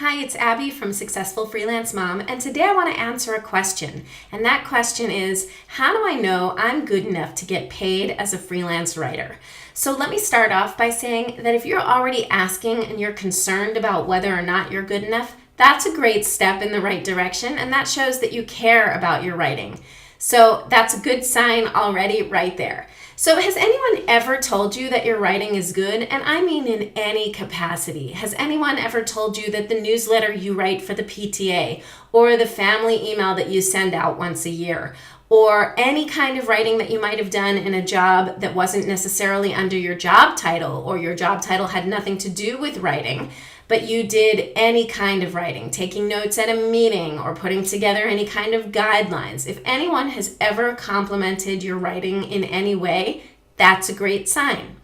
Hi, it's Abby from Successful Freelance Mom, and today I want to answer a question. And that question is, how do I know I'm good enough to get paid as a freelance writer? So let me start off by saying that if you're already asking and you're concerned about whether or not you're good enough, that's a great step in the right direction, and that shows that you care about your writing. So that's a good sign already right there. So has anyone ever told you that your writing is good? And I mean in any capacity. Has anyone ever told you that the newsletter you write for the PTA or the family email that you send out once a year or any kind of writing that you might have done in a job that wasn't necessarily under your job title or your job title had nothing to do with writing, but you did any kind of writing, taking notes at a meeting or putting together any kind of guidelines? If anyone has ever complimented your writing in any way, that's a great sign.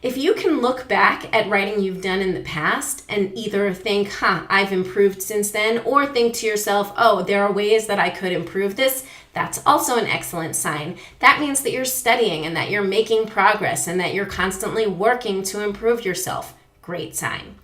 If you can look back at writing you've done in the past and either think, I've improved since then, or think to yourself, oh, there are ways that I could improve this, that's also an excellent sign. That means that you're studying and that you're making progress and that you're constantly working to improve yourself. Great sign.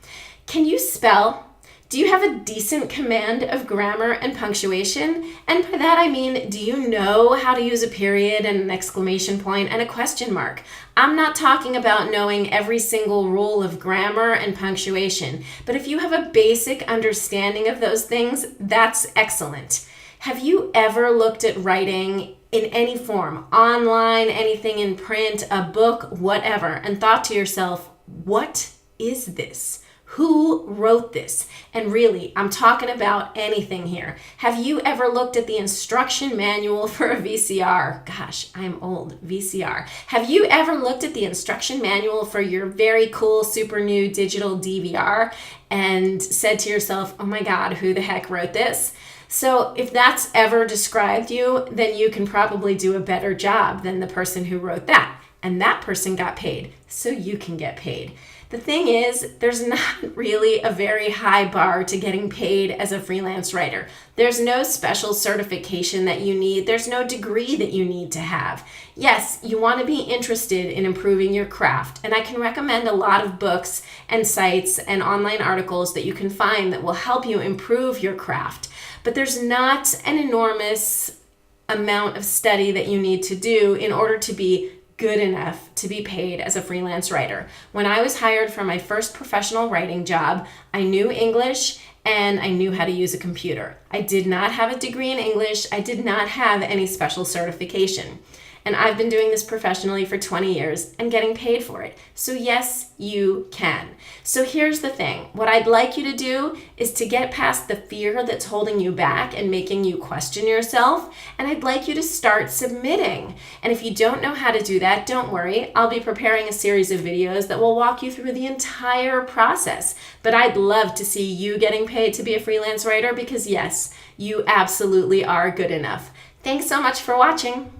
Can you spell? Do you have a decent command of grammar and punctuation? And by that I mean, do you know how to use a period and an exclamation point and a question mark? I'm not talking about knowing every single rule of grammar and punctuation, but if you have a basic understanding of those things, that's excellent. Have you ever looked at writing in any form, online, anything in print, a book, whatever, and thought to yourself, what is this? Who wrote this? And really, I'm talking about anything here. Have you ever looked at the instruction manual for a VCR? Gosh, I'm old. VCR. Have you ever looked at the instruction manual for your very cool, super new digital DVR and said to yourself, oh my God, who the heck wrote this? So if that's ever described you, then you can probably do a better job than the person who wrote that. And that person got paid, so you can get paid. The thing is, there's not really a very high bar to getting paid as a freelance writer. There's no special certification that you need. There's no degree that you need to have. Yes, you want to be interested in improving your craft, and I can recommend a lot of books and sites and online articles that you can find that will help you improve your craft. But there's not an enormous amount of study that you need to do in order to be good enough to be paid as a freelance writer. When I was hired for my first professional writing job, I knew English and I knew how to use a computer. I did not have a degree in English. I did not have any special certification. And I've been doing this professionally for 20 years and getting paid for it. So yes, you can. So here's the thing. What I'd like you to do is to get past the fear that's holding you back and making you question yourself. And I'd like you to start submitting. And if you don't know how to do that, don't worry. I'll be preparing a series of videos that will walk you through the entire process. But I'd love to see you getting paid to be a freelance writer because yes, you absolutely are good enough. Thanks so much for watching.